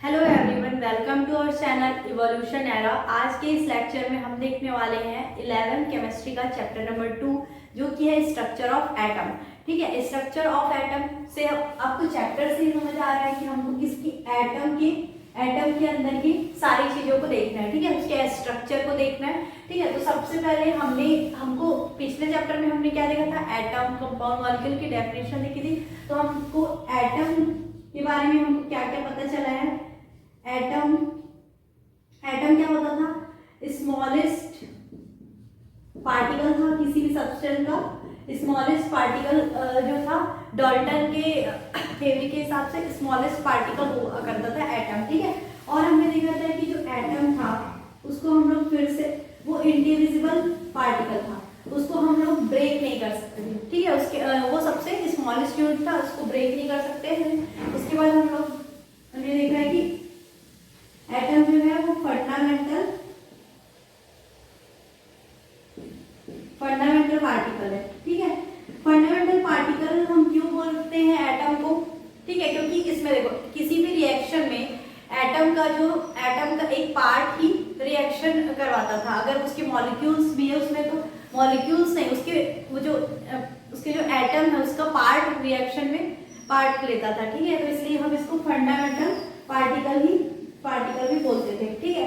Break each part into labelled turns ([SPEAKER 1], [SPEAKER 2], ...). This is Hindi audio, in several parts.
[SPEAKER 1] Hello everyone, welcome to our channel Evolution Era. आज के इस लेक्चर में हम देखने वाले हैं 11th केमिस्ट्री का चैप्टर नंबर 2 जो कि है स्ट्रक्चर ऑफ एटम। ठीक है, स्ट्रक्चर ऑफ एटम से आपको चैप्टर से समझ आ रहा है कि हमको किसकी एटम के अंदर की सारी चीजों को देखना है। ठीक है, उसके स्ट्रक्चर को देखना है। ठीक है, तो सबसे पहले हमको पिछले चैप्टर में हमने क्या देखा था, एटम, कंपाउंड, मॉलिक्यूल की डेफिनेशन देखी थी। तो हमको एटम के बारे में हमको क्या क्या पता चला है। एटम क्या होता था, स्मॉलेस्ट पार्टिकल था किसी भी सब्सटेंस का। स्मॉलेस्ट पार्टिकल जो था डाल्टन के थ्योरी के हिसाब से स्मॉलेस्ट पार्टिकल हुआ करता था एटम। ठीक है, और हमने देखा था कि जो एटम था उसको हम लोग फिर से, वो इंडिविजिबल पार्टिकल था, उसको हम लोग ब्रेक नहीं कर सकते थे। ठीक है, उसके वो सबसे स्मॉलेस्ट यूनिट था, उसको ब्रेक नहीं कर सकते थे। उसके बाद हमने देखा है कि एटम जो है वो फंडामेंटल पार्टिकल है। ठीक है, फंडामेंटल पार्टिकल हम क्यों बोलते हैं एटम को? ठीक है, क्योंकि इसमें देखो किसी भी रिएक्शन में एटम का एक पार्ट ही रिएक्शन करवाता था। अगर उसके मॉलिक्यूल्स भी है उसमें, तो मॉलिक्यूल्स नहीं, उसके जो एटम है उसका पार्ट रिएक्शन में पार्ट लेता था। ठीक है, तो इसलिए हम इसको फंडामेंटल पार्टिकल भी बोलते थे। ठीक है,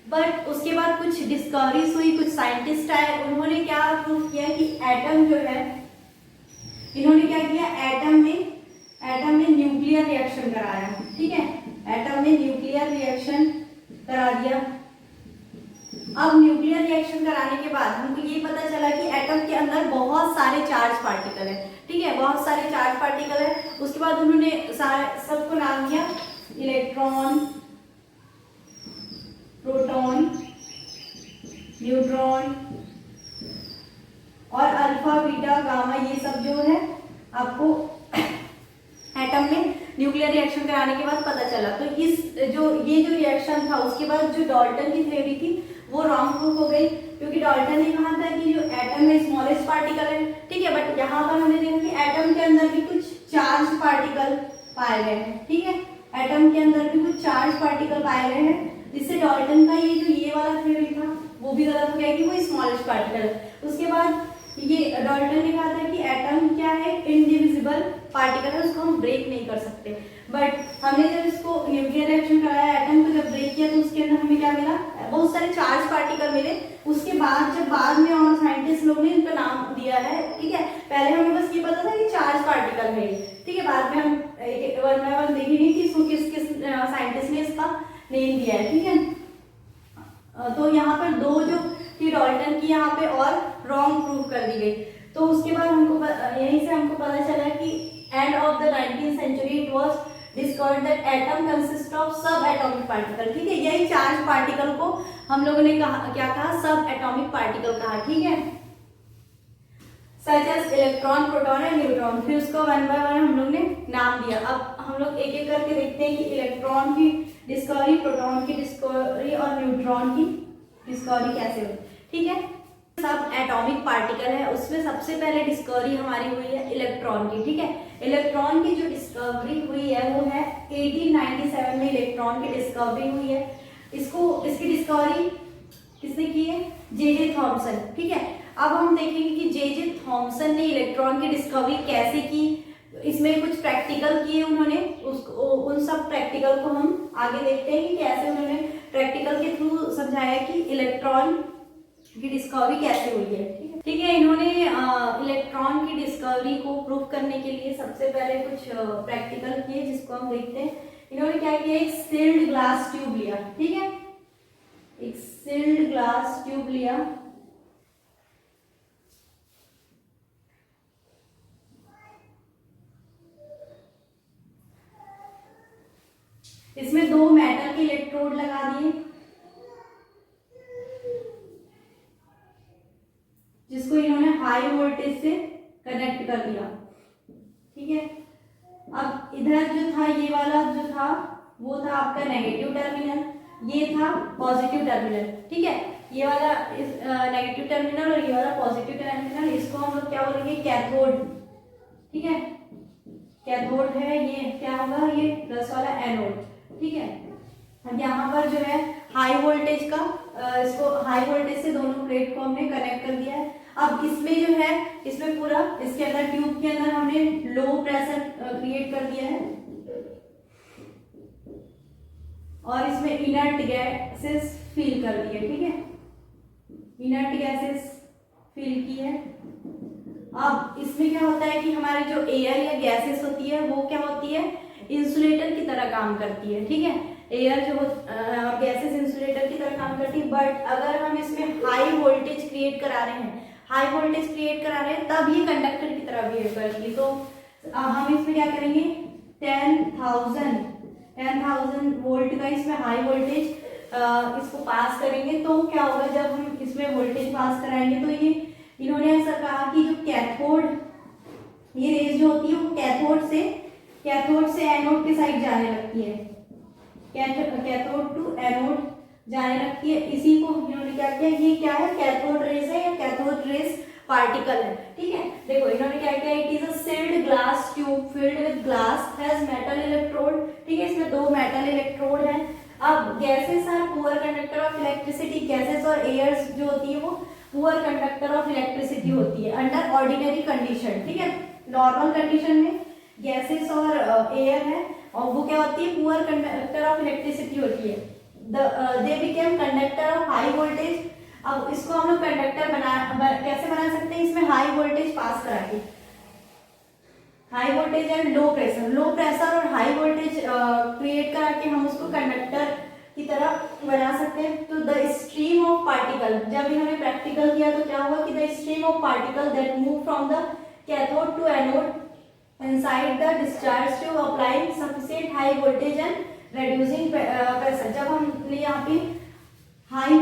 [SPEAKER 1] बट उसके बाद कुछ डिस्कवरीज हुई, कुछ साइंटिस्ट आए, उन्होंने क्या प्रूव किया कि एटम जो है, इन्होंने क्या किया, एटम में न्यूक्लियर रिएक्शन कराया। ठीक है, एटम में न्यूक्लियर रिएक्शन करा दिया। अब न्यूक्लियर रिएक्शन कराने के बाद हमको ये पता चला कि एटम के अंदर बहुत सारे चार्ज पार्टिकल है। ठीक है, बहुत सारे चार्ज पार्टिकल है। उसके बाद उन्होंने सबको नाम दिया, इलेक्ट्रॉन, प्रोटॉन, न्यूट्रॉन और अल्फा, बीटा, गामा, ये सब जो है आपको एटम में न्यूक्लियर रिएक्शन कराने के बाद पता चला। तो ये जो रिएक्शन था उसके बाद जो डाल्टन की थ्योरी थी वो रॉन्ग प्रूफ हो गई, क्योंकि डाल्टन ने कहा था कि जो एटम में स्मॉलेस्ट पार्टिकल है। ठीक है, बट यहाँ पर हमने देखा कि एटम के अंदर भी कुछ चार्ज पार्टिकल पाए गए हैं। ठीक है, एटम के अंदर भी कुछ चार्ज पार्टिकल पाए गए हैं, जिससे डाल्टन का ये वाला थ्योरी था वो भी गलत हो गया कि वो स्मॉलेस्ट पार्टिकल है। उसके बाद ये डाल्टन ने कहा था कि एटम क्या है, इंडिविजिबल पार्टिकल है, उसको हम ब्रेक नहीं कर सकते। बट हमने जब इसको न्यूक्लियर रिएक्शन कराया, एटम को जब ब्रेक किया, तो उसके अंदर हमें क्या मिला, बहुत सारे चार्ज पार्टिकल मिले। उसके बाद बाद में और साइंटिस्ट लोग ने इनका नाम दिया है। ठीक है, पहले हमें बस ये पता था कि चार्ज पार्टिकल है। ठीक है, बाद में हम वन बाय वन देखेंगे कि इसको किस साइंटिस्ट ने इसका नेम दिया है। ठीक है, तो यहाँ पर दो जो थी डाल्टन की यहाँ पे और रॉन्ग प्रूफ कर दी गई। तो उसके बाद यहीं से हमको पता चला कि end of the 19th century it was discovered that atom consist of subatomic particle. ठीक है, यही चार्ज पार्टिकल को हम लोगों ने क्या कहा, सब एटॉमिक पार्टिकल कहा। ठीक है, such as electron, proton and neutron. फिर उसको वन बाय वन हम लोग ने नाम दिया। अब हम लोग एक एक करके देखते हैं कि इलेक्ट्रॉन की डिस्कवरी, प्रोटॉन की डिस्कवरी और न्यूट्रॉन की डिस्कवरी कैसे हुई। ठीक है, सब एटॉमिक पार्टिकल है, उसमें सबसे पहले डिस्कवरी हमारी हुई है इलेक्ट्रॉन की। ठीक है, इलेक्ट्रॉन की जो डिस्कवरी हुई है वो है 1897 में इलेक्ट्रॉन की डिस्कवरी हुई है। इसकी डिस्कवरी किसने की है, जे थॉमसन। ठीक है, अब हम देखेंगे कि जे थॉमसन ने इलेक्ट्रॉन की डिस्कवरी कैसे की। इसमें कुछ प्रैक्टिकल किए उन्होंने, उन सब प्रैक्टिकल को हम आगे देखते हैं कि कैसे उन्होंने प्रैक्टिकल के थ्रू समझाया कि इलेक्ट्रॉन की डिस्कवरी कैसे हुई है। ठीक है, इन्होंने इलेक्ट्रॉन की डिस्कवरी को प्रूव करने के लिए सबसे पहले कुछ प्रैक्टिकल किए, जिसको हम देखते हैं। इन्होंने क्या किया, एक सील्ड ग्लास ट्यूब लिया। ठीक है, एक सील्ड ग्लास ट्यूब लिया, इसमें दो मेटल के इलेक्ट्रोड लगा दिए, जिसको इन्होंने हाई वोल्टेज से कनेक्ट कर दिया। ठीक है, अब इधर जो था, ये वाला जो था वो था आपका नेगेटिव टर्मिनल, ये था पॉजिटिव टर्मिनल। ठीक है, ये वाला नेगेटिव टर्मिनल और ये वाला पॉजिटिव टर्मिनल, इसको हम लोग क्या बोलेंगे, कैथोड। ठीक है, कैथोड है, ये क्या होगा, ये प्लस वाला एनोड। ठीक है, अब यहाँ पर जो है हाई वोल्टेज का इसको हाई वोल्टेज से दोनों प्लेट को हमने कनेक्ट कर दिया है। अब इसमें जो है इसमें पूरा इसके अंदर ट्यूब के अंदर हमने लो प्रेशर क्रिएट कर दिया है और इसमें इनर्ट गैसेस फिल कर दिए। ठीक है, इनर्ट गैसेस फिल की है। अब इसमें क्या होता है कि हमारे जो एयर या गैसेस होती है वो क्या होती है, इंसुलेटर की तरह काम करती है। ठीक है, एयर जो और गैसेस इंसुलेटर की तरह काम करती है। बट अगर हम इसमें हाई वोल्टेज क्रिएट करा रहे हैं, हाई वोल्टेज क्रिएट करा रहे हैं, तब ये कंडक्टर की तरह बिहेव करेगी। तो हम इसमें क्या करेंगे, 10,000 वोल्ट का इसमें हाई वोल्टेज इसको पास करेंगे। तो क्या होगा, जब हम इसमें वोल्टेज पास कराएंगे तो ये इन्होंने ऐसा कहा कि जो कैथोड, ये रेज जो होती है वो कैथोड से एनोड के साइड जाने लगती है, कैथोड टू एनोड जाने लगती है। इसी को इन्होंने क्या किया, ये क्या है, कैथोड रेज है या कैथोड रेज पार्टिकल है। ठीक है, देखो इन्होंने क्या किया, it is a sealed glass tube filled with glass has metal electrode. ठीक है, इसमें 2 मेटल इलेक्ट्रोड है। अब gases are poor conductor of electricity, gases और एयर्स जो होती है वो पुअर कंडक्टर ऑफ इलेक्ट्रिसिटी होती है अंडर ऑर्डिनरी कंडीशन। ठीक है, नॉर्मल कंडीशन में गैसेस और एयर है और वो क्या होती है, पुअर कंडक्टर ऑफ इलेक्ट्रिसिटी होती है। They became conductor of high voltage. अब इसको हम लोग कंडक्टर कैसे बना सकते हैं, इसमें हाई वोल्टेज पास करा के, high voltage and low pressure और हाई वोल्टेज क्रिएट करा के हम उसको कंडक्टर की तरह बना सकते हैं। तो द स्ट्रीम ऑफ पार्टिकल, जब इन्होंने प्रैक्टिकल किया तो क्या हुआ कि the stream of particle that move from the cathode to anode inside the discharge to applying sufficient high voltage and reducing pressure. जब हमने यहाँ पे हाई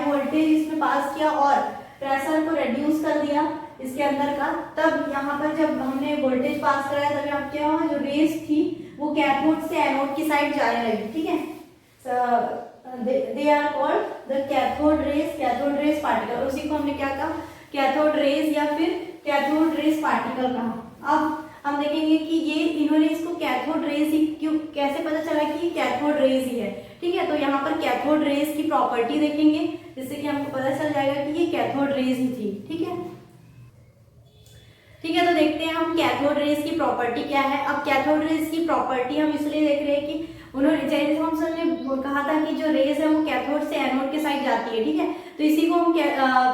[SPEAKER 1] वोल्टेज इसमें पास किया और प्रेशर को रेड्यूस कर दिया इसके अंदर का, तब यहाँ पर जब हमने वोल्टेज पास कराया तब यहाँ क्या हुआ, जो रेस थी वो कैथोड से एनोड की साइड जाने लगी। ठीक है, they are called the cathode rays particle. उसी को हमने क्या कहा, कैथोड रेस या फिर कैथोड रेस पार्टिकल कहा। अब हम देखेंगे कि ये इन्होंने इसको कैथोड रेस ही क्यों, कैसे पता चला कि कैथोड रेस ही है। ठीक है, तो यहाँ पर कैथोड रेस की प्रॉपर्टी देखेंगे जिससे कि हमको पता चल जाएगा कि ये कैथोड रेस ही थी। ठीक है, तो देखते हैं हम कैथोड रेस की प्रॉपर्टी क्या है। अब कैथोड रेस की प्रॉपर्टी हम इसलिए देख रहे हैं कि उन्होंने जैसे थॉमसन ने कहा था कि जो रेस है वो कैथोड से एनोड के साइड जाती है। ठीक है, तो इसी को हम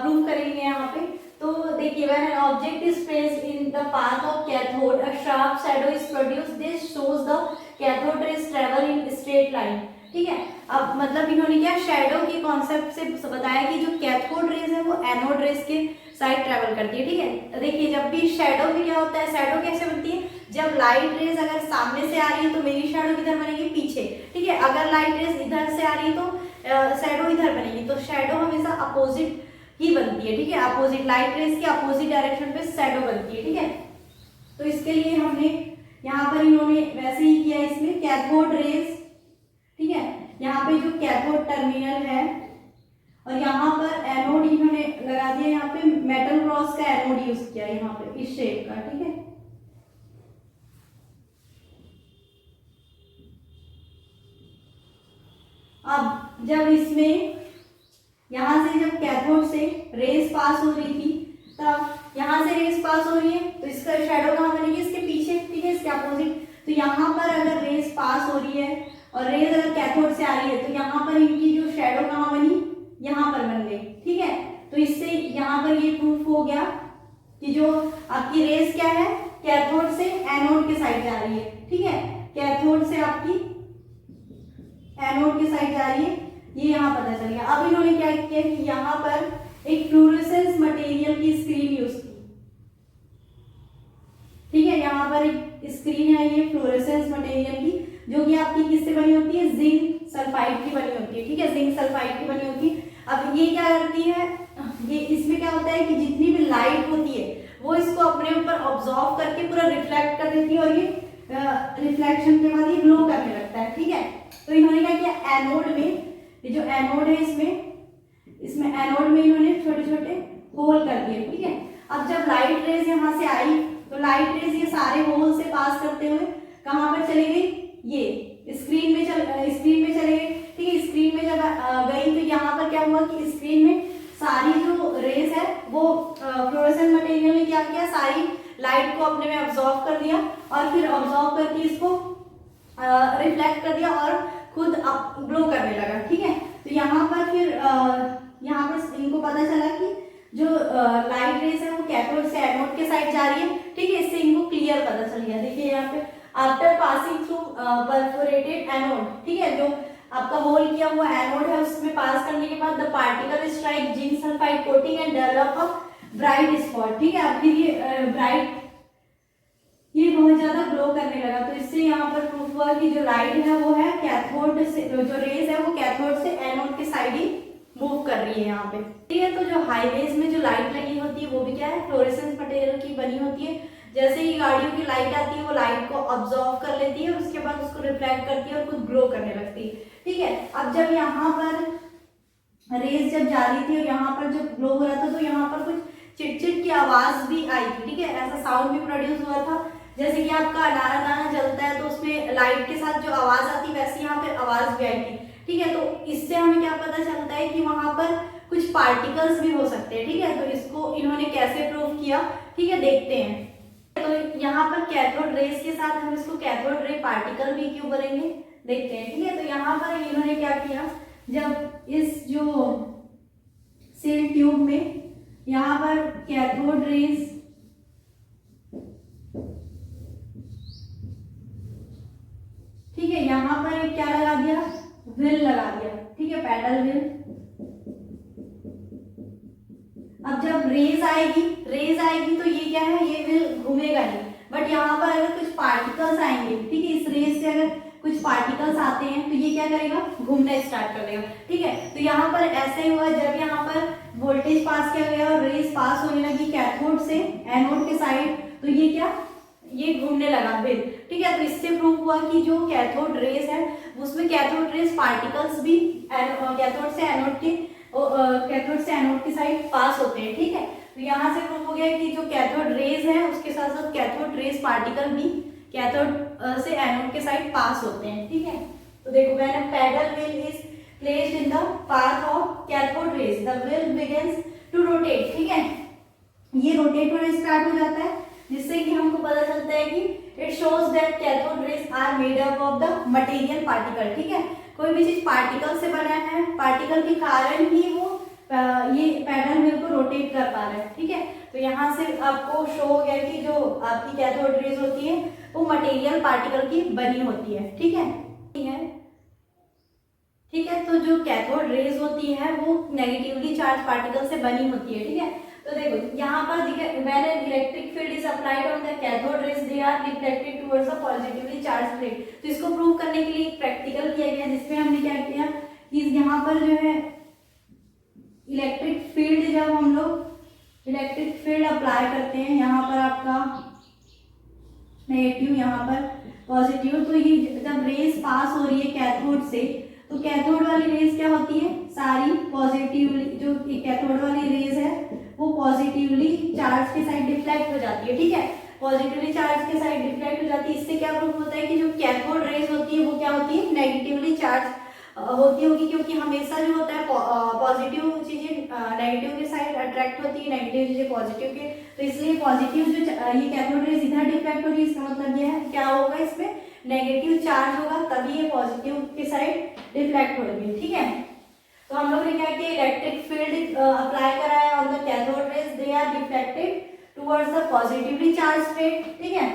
[SPEAKER 1] प्रूव करेंगे यहाँ पे। तो देखिए, when an object is placed in the path of cathode, a sharp shadow is produced. This shows the cathode rays travel in straight line. ठीक है, अब मतलब इन्होंने क्या शैडो के कॉन्सेप्ट से बताया कि जो कैथोड रेज है वो एनोड रेज के साइड ट्रेवल करती है। ठीक है, देखिए जब भी शैडो में क्या होता है, शैडो कैसे बनती है, जब लाइट रेज अगर सामने से आ रही है तो मेरी शैडो किधर बनेगी, पीछे। ठीक है, अगर लाइट रेज इधर से आ रही है तो शैडो इधर बनेगी। तो शैडो हमेशा अपोजिट ही बनती है। ठीक है, अपोजिट लाइट रेज की अपोजिट डायरेक्शन पे शैडो बनती है। ठीक है, तो इसके लिए हमने यहाँ पर इन्होंने वैसे ही किया इसमें कैथोड रेज। ठीक है, यहाँ पे जो कैथोड टर्मिनल है और यहाँ पर एनोड इन्होंने लगा दिया, यहाँ पे मेटल क्रॉस का एनोड यूज किया यहाँ पे इस शेप का। ठीक है, अब जब इसमें यहाँ से जब कैथोड से रेस पास हो रही थी, तब यहाँ से रेस पास हो रही है तो इसका शैडो कहाँ बनेगी, इसके पीछे। ठीक है, इसके अपोजिट। तो यहाँ पर अगर रेस पास हो रही है और रेज अगर कैथोड से आ रही है तो यहाँ पर इनकी जो शैडो कहाँ बनी, यहाँ पर बन गई। ठीक है, तो इससे यहाँ पर ये प्रूफ हो गया कि जो आपकी रेस क्या है, कैथोड से एनोड के साइड जा रही है। ठीक है, कैथोड से आपकी एनोड के साइड जा रही है, ये यहाँ पता चल गया। अब इन्होंने क्या किया कि यहाँ पर एक फ्लोरेसेंस मटेरियल की स्क्रीन यूज की। ठीक है, यहाँ पर एक स्क्रीन है ये फ्लोरेसेंस मटेरियल की, जो कि आपकी किससे बनी होती है, जिंक सल्फाइड की बनी होती है। ठीक है, जिंक सल्फाइड की बनी होती है। अब ये क्या करती है, ये इसमें क्या होता है कि जितनी भी लाइट होती है वो इसको अपने ऊपर ऑब्जॉर्व करके पूरा रिफ्लेक्ट कर देती है और ये रिफ्लेक्शन के बाद ये ग्लो करने लगता है। ठीक है, तो इन्होंने क्या किया, एनोड में, ये जो एनोड है इसमें एनोड में इन्होंने छोटे छोटे होल कर दिए। ठीक है, अब जब लाइट रेज यहाँ से आई तो लाइट रेज ये सारे होल से पास करते हुए कहाँ पर चली गई, ये स्क्रीन किया, सारी लाइट को अपने में ऑब्जॉर्व कर दिया और फिर ऑब्जॉर्व करके इसको रिफ्लेक्ट कर दिया और खुद ग्लो करने लगा। ठीक है, तो यहाँ पर फिर यहाँ पर इनको पता चला कि जो लाइट रेस है वो कैथोड से एनोड के साइड जा रही है। ठीक है, इससे इनको क्लियर पता चल गया। देखिए यहाँ पे after passing through perforated anode, ठीक है, जो आपका होल किया हुआ एनोड है उसमें पास करने के बाद the particle strike zinc sulphide coating and develop a bright spot. ठीक है, अब फिर ये बहुत ज्यादा ग्लो करने लगा। तो इससे यहाँ पर प्रूफ हुआ कि जो लाइट है वो है कैथोड से, जो रेज है वो कैथोड से एनोड के साइड ही मूव कर रही है यहाँ पे। ठीक है, तो जो हाईवेज में जो लाइट लगी होती है वो भी क्या है, फ्लोरेसेंस मटेरियल की बनी होती है। जैसे ही गाड़ियों की लाइट आती है वो लाइट को ऑब्जॉर्व कर लेती है और उसके बाद उसको रिफ्लेक्ट करती है और खुद ग्लो करने लगती है। ठीक है, अब जब यहाँ पर रेज जब जा रही थी और यहाँ पर जब ग्लो हो रहा था तो यहाँ पर कुछ चिटचिट की आवाज भी आई थी। ठीक है, ऐसा साउंड भी प्रोड्यूस हुआ था, जैसे कि आपका अनारा दाना जलता है तो उसमें लाइट के साथ जो आवाज आती है वैसे यहाँ पर आवाज भी आई थी। ठीक है, तो इससे हमें क्या पता चलता है कि वहां पर कुछ पार्टिकल्स भी हो सकते हैं। ठीक है, तो इसको इन्होंने कैसे प्रूव किया, ठीक है, देखते हैं। तो यहाँ पर कैथोड रेस के साथ हम इसको कैथोड रे पार्टिकल भी क्यों बोलेंगे, देखते हैं। ठीक है, तो यहाँ पर इन्होंने क्या किया, जब इस जो सेल ट्यूब में यहाँ पर कैथोड रेस ठीक है, यहाँ पर एक क्या लगा दिया, व्हील लगा दिया। ठीक है, पैडल व्हील। अब जब रेज आएगी तो ये क्या है, ये व्हील घूमेगा नहीं, बट यहाँ पर अगर कुछ पार्टिकल्स आएंगे, ठीक है, इस रेज से अगर कुछ पार्टिकल्स आते हैं तो ये क्या करेगा, घूमना स्टार्ट कर देगा। ठीक है, तो यहाँ पर ऐसा ही हुआ, जब यहाँ पर वोल्टेज पास किया गया और रेज पास होने लगी कैथोड से एनोड के साइड, तो ये क्या, ये घूमने लगा व्हील। ठीक है, तो इससे प्रूव हुआ कि जो कैथोड रेस है उसमें कैथोड रेस पार्टिकल्स भी कैथोड से एनोड की साइड पास होते हैं। ठीक है, तो यहाँ से प्रूव हो गया कि जो कैथोड रेस है उसके साथ साथ कैथोड रेस पार्टिकल भी कैथोड से एनोड के साइड पास होते हैं। ठीक है, तो देखो when a paddle wheel is placed in the path of cathode rays the wheel begins to rotate. ठीक है, ये रोटेट होना स्टार्ट हो जाता है, जिससे कि हमको पता चलता है कि it shows that cathode rays are made up of the material particle. ठीक है, कोई भी चीज पार्टिकल से बना है, पार्टिकल के कारण ही वो ये पैडल व्हील को रोटेट कर पा रहा है। ठीक है, तो यहाँ से आपको शो हो गया कि जो आपकी कैथोड रेज होती है वो मटेरियल पार्टिकल की बनी होती है। ठीक है, ठीक है, तो जो कैथोड रेज होती है वो नेगेटिवली चार्ज पार्टिकल से बनी होती है। ठीक है, तो देखो यहाँ पर when an electric field is applied on the cathode rays they are reflected towards a positively charge plate. तो इसको प्रूव करने के लिए एक प्रैक्टिकल किया गया जिसमें हमने क्या किया कि यहाँ पर जो है इलेक्ट्रिक फील्ड, जब हम लोग इलेक्ट्रिक फील्ड अप्लाई करते हैं, यहाँ पर आपका नेगेटिव, यहाँ पर पॉजिटिव, तो ये जब रेस पास हो रही है कैथोड से, तो कैथोड वाली रेज क्या होती है, सारी पॉजिटिवली, जो कैथोड वाली रेज है वो पॉजिटिवली चार्ज के साइड डिफ्लेक्ट हो जाती है। ठीक है, पॉजिटिवली चार्ज के साइड डिफ्लेक्ट हो जाती है। इससे क्या प्रूफ होता है कि जो कैथोड रेज होती है वो क्या होती है, नेगेटिवली चार्ज होती होगी, क्योंकि हमेशा जो होता है पॉजिटिव चीजें नेगेटिव के साइड अट्रैक्ट होती है, नेगेटिव चीजें पॉजिटिव के, तो इसलिए पॉजिटिव जो ये कैथोड रेज इधर डिफ्लेक्ट हो रही है, इसका मतलब ये है क्या होगा, इसमें नेगेटिव चार्ज होगा तभी ये पॉजिटिव के साइड डिफ्लेक्ट होगी। ठीक है, तो हम लोग ने क्या किया, इलेक्ट्रिक फील्ड अप्लाई कराया on the cathode rays, they are deflected towards the positively charge plate. ठीक है,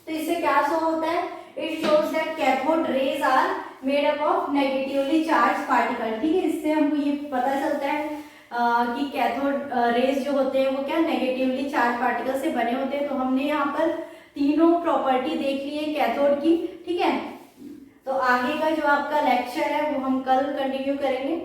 [SPEAKER 1] तो इससे क्या शो होता है, it shows that cathode rays are made up of negatively charge particle. ठीक है, इससे हमको ये पता चलता है कि कैथोड रेज जो होते हैं वो क्या नेगेटिवली चार्ज पार्टिकल से बने होते हैं। तो हमने यहाँ पर तीनों प्रॉपर्टी देख ली है कैथोड की। ठीक है, तो आगे का जो आपका लेक्चर है वो हम कल कंटिन्यू करेंगे।